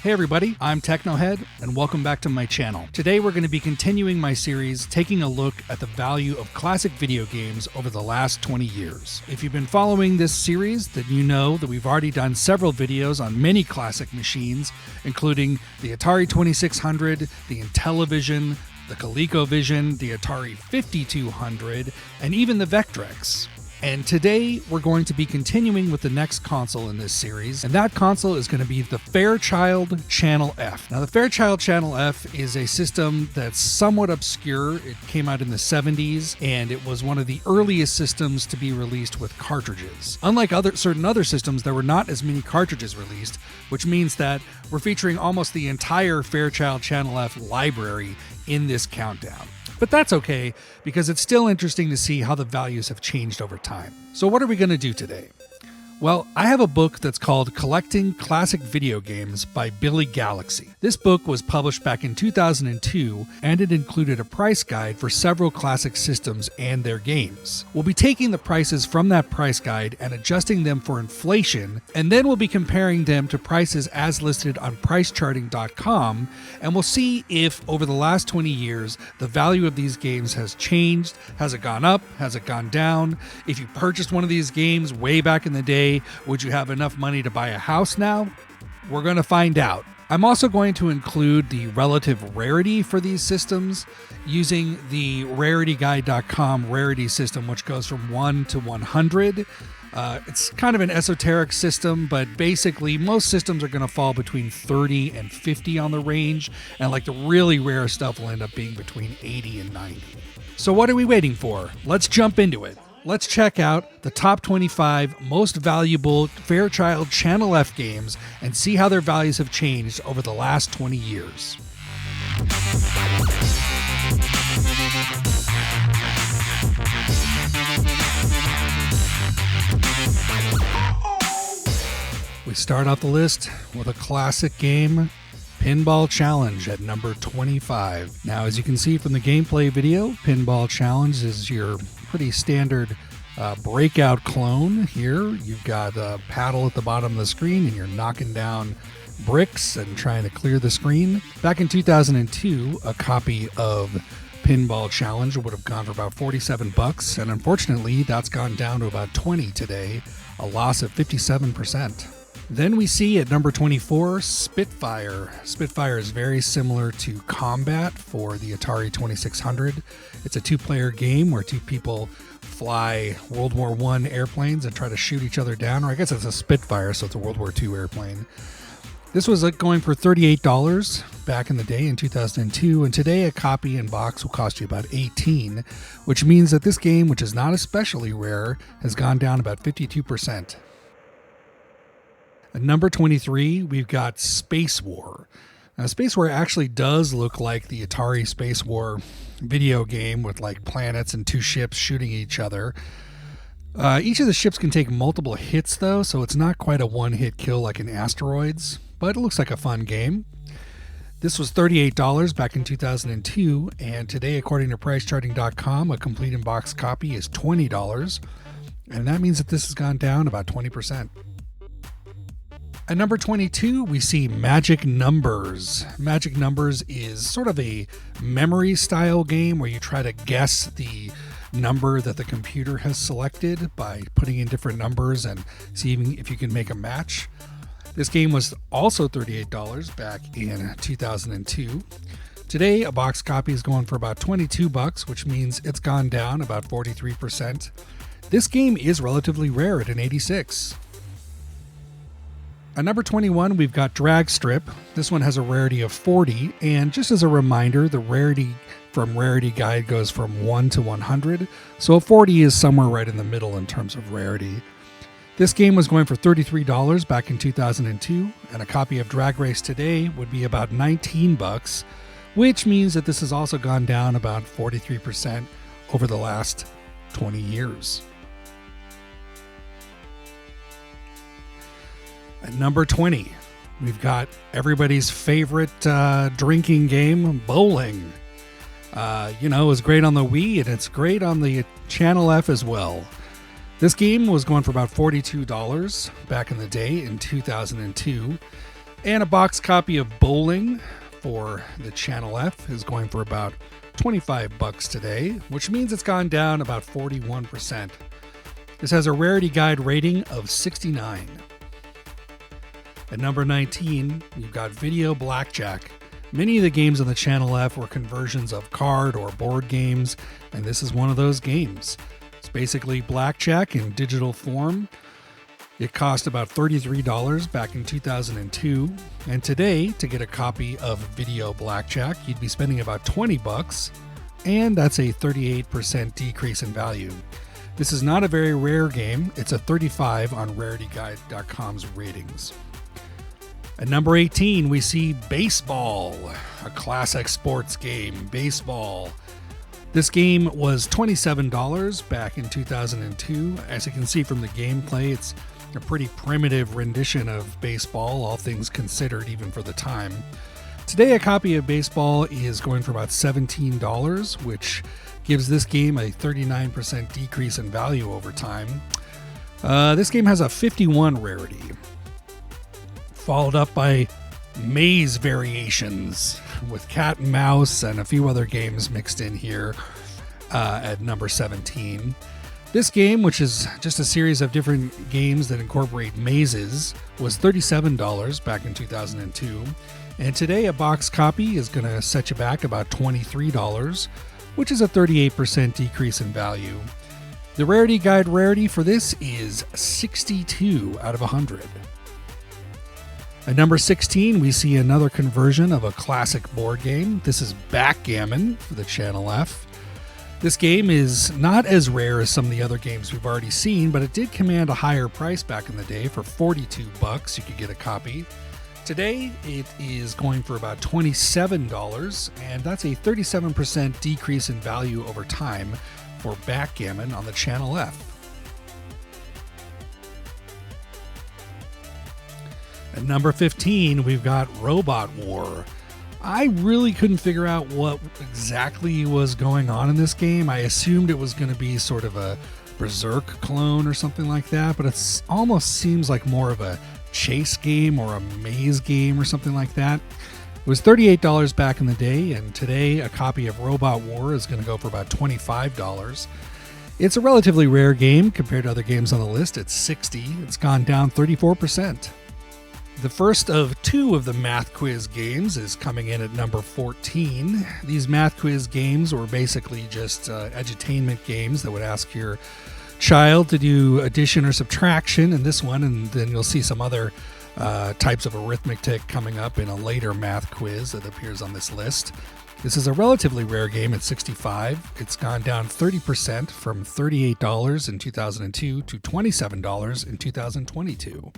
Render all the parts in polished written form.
Hey everybody, I'm Technohead, and welcome back to my channel. Today we're going to be continuing my series, taking a look at the value of classic video games over the last 20 years. If you've been following this series, then you know that we've already done several videos on many classic machines, including the Atari 2600, the Intellivision, the ColecoVision, the Atari 5200, and even the Vectrex. And today we're going to be continuing with the next console in this series, and that console is going to be the Fairchild Channel F. Now, the Fairchild Channel F is a system that's somewhat obscure. It came out in the 70s, and it was one of the earliest systems to be released with cartridges. Unlike certain other systems, there were not as many cartridges released, which means that we're featuring almost the entire Fairchild Channel F library in this countdown. But that's okay, because it's still interesting to see how the values have changed over time. So what are we going to do today? Well, I have a book that's called Collecting Classic Video Games by Billy Galaxy. This book was published back in 2002, and it included a price guide for several classic systems and their games. We'll be taking the prices from that price guide and adjusting them for inflation, and then we'll be comparing them to prices as listed on pricecharting.com, and we'll see if over the last 20 years the value of these games has changed. Has it gone up? Has it gone down? If you purchased one of these games way back in the day, would you have enough money to buy a house now? We're going to find out. I'm also going to include the relative rarity for these systems using the rarityguide.com rarity system, which goes from 1 to 100. It's kind of an esoteric system, but basically most systems are going to fall between 30 and 50 on the range, and like the really rare stuff will end up being between 80 and 90. So what are we waiting for? Let's jump into it. Let's check out the top 25 most valuable Fairchild Channel F games and see how their values have changed over the last 20 years. We start off the list with a classic game, Pinball Challenge at number 25. Now, as you can see from the gameplay video, Pinball Challenge is your pretty standard breakout clone here. You've got a paddle at the bottom of the screen and you're knocking down bricks and trying to clear the screen. Back in 2002, a copy of Pinball Challenge would have gone for about $47, and unfortunately that's gone down to about $20 today, a loss of 57%. Then we see at number 24, Spitfire. Spitfire is very similar to Combat for the Atari 2600. It's a two-player game where two people fly World War I airplanes and try to shoot each other down. Or I guess it's a Spitfire, so it's a World War II airplane. This was going for $38 back in the day in 2002, and today a copy in box will cost you about $18, which means that this game, which is not especially rare, has gone down about 52%. At number 23, we've got Space War. Now, Space War actually does look like the Atari Space War video game with like planets and two ships shooting each other. Each of the ships can take multiple hits though, so it's not quite a one-hit kill like in Asteroids, but it looks like a fun game. This was $38 back in 2002, and today, according to pricecharting.com, a complete in-box copy is $20, and that means that this has gone down about 20%. At number 22, we see Magic Numbers. Magic Numbers is sort of a memory style game where you try to guess the number that the computer has selected by putting in different numbers and seeing if you can make a match. This game was also $38 back in 2002. Today, a box copy is going for about $22, which means it's gone down about 43%. This game is relatively rare at an 86. At number 21, we've got Drag Strip. This one has a rarity of 40, and just as a reminder, the rarity from Rarity Guide goes from 1 to 100, so a 40 is somewhere right in the middle in terms of rarity. This game was going for $33 back in 2002, and a copy of Drag Race today would be about $19, which means that this has also gone down about 43% over the last 20 years. At number 20, we've got everybody's favorite drinking game, bowling. It was great on the Wii, and it's great on the Channel F as well. This game was going for about $42 back in the day in 2002. And a box copy of Bowling for the Channel F is going for about $25 today, which means it's gone down about 41%. This has a rarity guide rating of 69. At number 19, you've got Video Blackjack. Many of the games on the Channel F were conversions of card or board games, and this is one of those games. It's basically blackjack in digital form. It cost about $33 back in 2002, and today, to get a copy of Video Blackjack, you'd be spending about $20, and that's a 38% decrease in value. This is not a very rare game. It's a 35 on rarityguide.com's ratings. At number 18, we see Baseball, a classic sports game, Baseball. This game was $27 back in 2002. As you can see from the gameplay, it's a pretty primitive rendition of Baseball, all things considered, even for the time. Today, a copy of Baseball is going for about $17, which gives this game a 39% decrease in value over time. This game has a 51 rarity, followed up by Maze Variations with Cat and Mouse and a few other games mixed in here at number 17. This game, which is just a series of different games that incorporate mazes, was $37 back in 2002. And today, a box copy is going to set you back about $23, which is a 38% decrease in value. The rarity guide rarity for this is 62 out of 100. At number 16, we see another conversion of a classic board game. This is Backgammon for the Channel F. This game is not as rare as some of the other games we've already seen, but it did command a higher price back in the day. For $42, you could get a copy. Today, it is going for about $27, and that's a 37% decrease in value over time for Backgammon on the Channel F. At number 15, we've got Robot War. I really couldn't figure out what exactly was going on in this game. I assumed it was going to be sort of a Berserk clone or something like that, but it almost seems like more of a chase game or a maze game or something like that. It was $38 back in the day, and today a copy of Robot War is going to go for about $25. It's a relatively rare game compared to other games on the list. It's 60. It's gone down 34%. The first of two of the math quiz games is coming in at number 14. These math quiz games were basically just edutainment games that would ask your child to do addition or subtraction in this one, and then you'll see some other types of arithmetic coming up in a later math quiz that appears on this list. This is a relatively rare game at 65. It's gone down 30% from $38 in 2002 to $27 in 2022.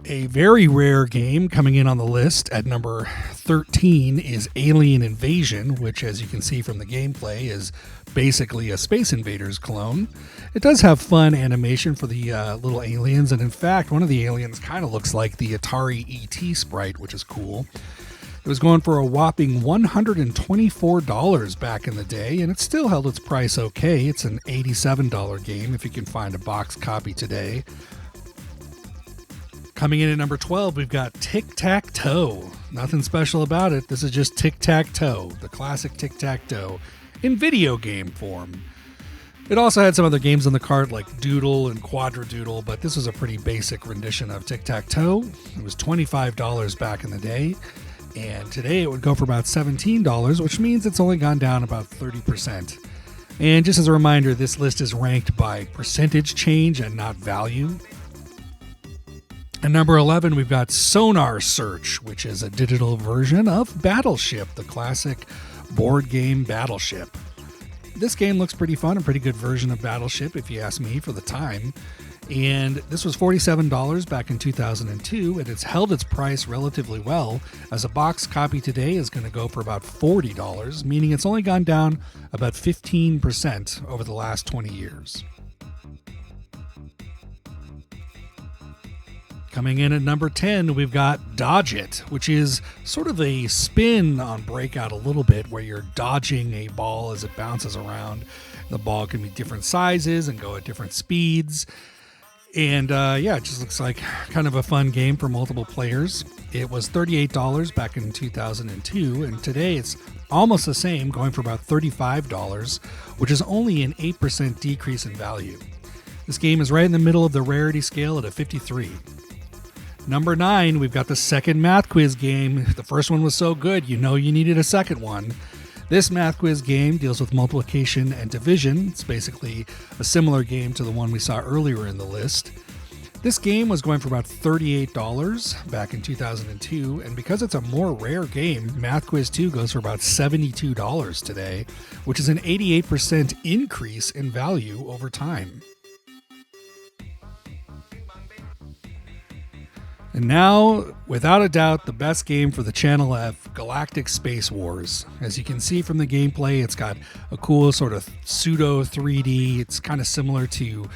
A very rare game coming in on the list at number 13 is Alien Invasion, which, as you can see from the gameplay, is basically a Space Invaders clone. It does have fun animation for the little aliens, and in fact, one of the aliens kind of looks like the Atari ET sprite, which is cool. It was going for a whopping $124 back in the day, and it still held its price okay. It's an $87 game if you can find a box copy today. Coming in at number 12, we've got Tic-Tac-Toe. Nothing special about it. This is just Tic-Tac-Toe, the classic Tic-Tac-Toe, in video game form. It also had some other games on the cart like Doodle and Quadradoodle, but this was a pretty basic rendition of Tic-Tac-Toe. It was $25 back in the day, and today it would go for about $17, which means it's only gone down about 30%. And just as a reminder, this list is ranked by percentage change and not value. At number 11, we've got Sonar Search, which is a digital version of Battleship, the classic board game Battleship. This game looks pretty fun, a pretty good version of Battleship, if you ask me, for the time. And this was $47 back in 2002, and it's held its price relatively well, as a box copy today is going to go for about $40, meaning it's only gone down about 15% over the last 20 years. Coming in at number 10, we've got Dodge It, which is sort of a spin on Breakout a little bit, where you're dodging a ball as it bounces around. The ball can be different sizes and go at different speeds. And yeah, it just looks like kind of a fun game for multiple players. It was $38 back in 2002, and today it's almost the same, going for about $35, which is only an 8% decrease in value. This game is right in the middle of the rarity scale at a 53. Number 9, we've got the second math quiz game. The first one was so good, you know you needed a second one. This math quiz game deals with multiplication and division. It's basically a similar game to the one we saw earlier in the list. This game was going for about $38 back in 2002, and because it's a more rare game, Math Quiz 2 goes for about $72 today, which is an 88% increase in value over time. And now, without a doubt, the best game for the Channel F, Galactic Space Wars. As you can see from the gameplay, it's got a cool sort of pseudo 3D. It's kind of similar to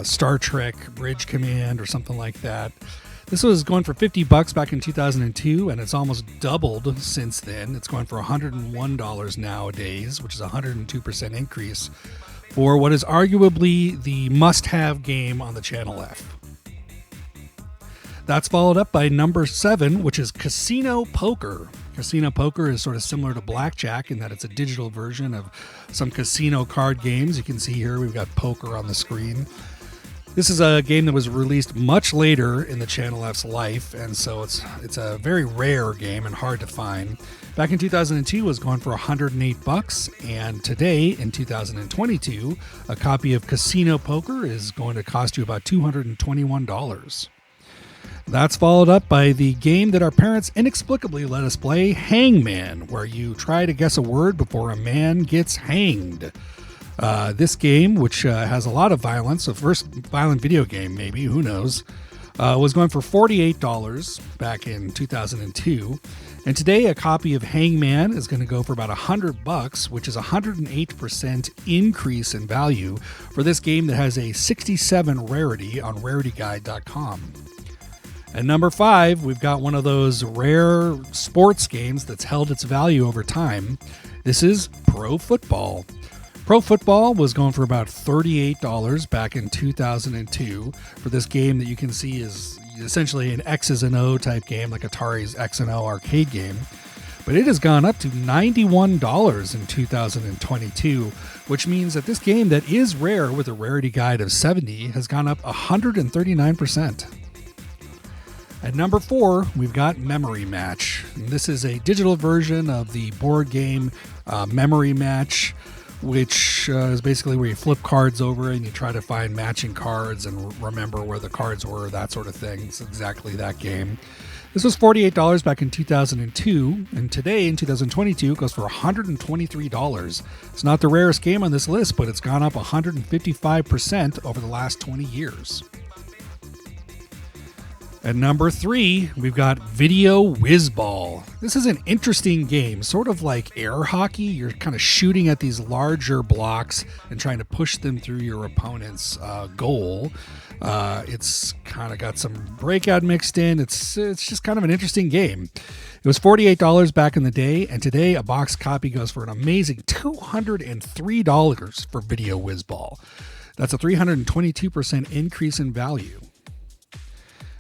Star Trek Bridge Command or something like that. This was going for $50 back in 2002, and it's almost doubled since then. It's going for $101 nowadays, which is a 102% increase for what is arguably the must-have game on the Channel F. That's followed up by number 7, which is Casino Poker. Casino Poker is sort of similar to Blackjack in that it's a digital version of some casino card games. You can see here we've got poker on the screen. This is a game that was released much later in the Channel F's life, and so it's a very rare game and hard to find. Back in 2002, it was going for $108, and today, in 2022, a copy of Casino Poker is going to cost you about $221. That's followed up by the game that our parents inexplicably let us play, Hangman, where you try to guess a word before a man gets hanged. This game, which has a lot of violence, the first violent video game maybe, who knows, was going for $48 back in 2002. And today a copy of Hangman is going to go for about $100, which is a 108% increase in value for this game that has a 67 rarity on rarityguide.com. And number 5, we've got one of those rare sports games that's held its value over time. This is Pro Football. Pro Football was going for about $38 back in 2002 for this game that you can see is essentially an X's and O type game, like Atari's X and O arcade game. But it has gone up to $91 in 2022, which means that this game that is rare with a rarity guide of 70 has gone up 139%. At number 4, we've got Memory Match. And this is a digital version of the board game Memory Match, which is basically where you flip cards over and you try to find matching cards and remember where the cards were, that sort of thing. It's exactly that game. This was $48 back in 2002, and today in 2022 it goes for $123. It's not the rarest game on this list, but it's gone up 155% over the last 20 years. At number 3, we've got Video Whizball. This is an interesting game, sort of like air hockey. You're kind of shooting at these larger blocks and trying to push them through your opponent's goal. It's kind of got some breakout mixed in. It's just kind of an interesting game. It was $48 back in the day, and today a box copy goes for an amazing $203 for Video Whizball. That's a 322% increase in value.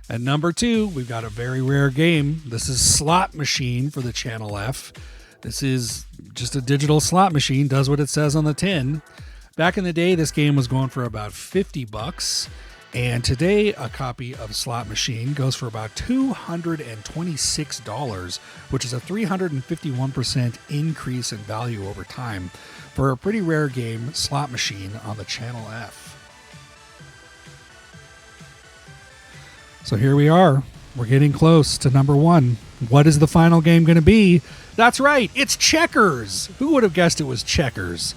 At number 2, we've got a very rare game. This is Slot Machine for the Channel F. This is just a digital slot machine, does what it says on the tin. Back in the day, this game was going for about $50, and today a copy of Slot Machine goes for about $226, which is a 351% increase in value over time for a pretty rare game, Slot Machine, on the Channel F. So here we are. We're getting close to number 1. What is the final game going to be? That's right, it's Checkers. Who would have guessed it was Checkers?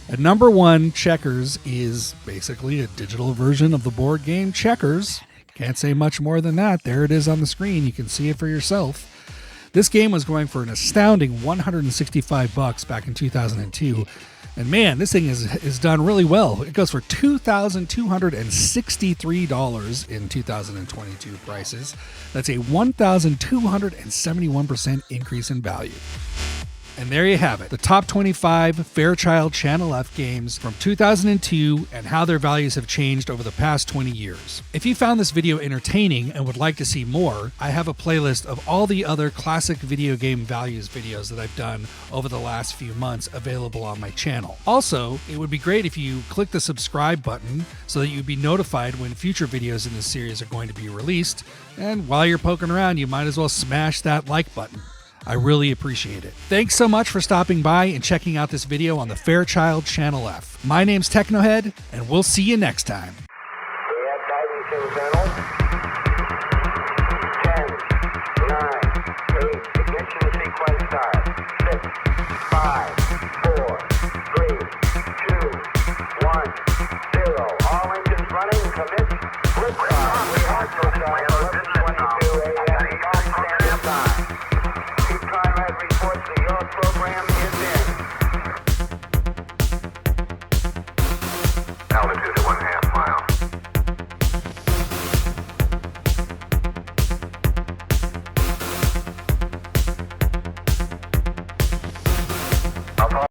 At number 1, Checkers is basically a digital version of the board game Checkers. Can't say much more than that. There it is on the screen. You can see it for yourself. This game was going for an astounding $165 back in 2002. And man, this thing is done really well. It goes for $2,263 in 2022 prices. That's a 1,271% increase in value. And there you have it, the top 25 Fairchild Channel F games from 2002 and how their values have changed over the past 20 years. If you found this video entertaining and would like to see more, I have a playlist of all the other classic video game values videos that I've done over the last few months available on my channel. Also, it would be great if you click the subscribe button so that you'd be notified when future videos in this series are going to be released. And while you're poking around, you might as well smash that like button. I really appreciate it. Thanks so much for stopping by and checking out this video on the Fairchild Channel F. My name's Technohead, and we'll see you next time.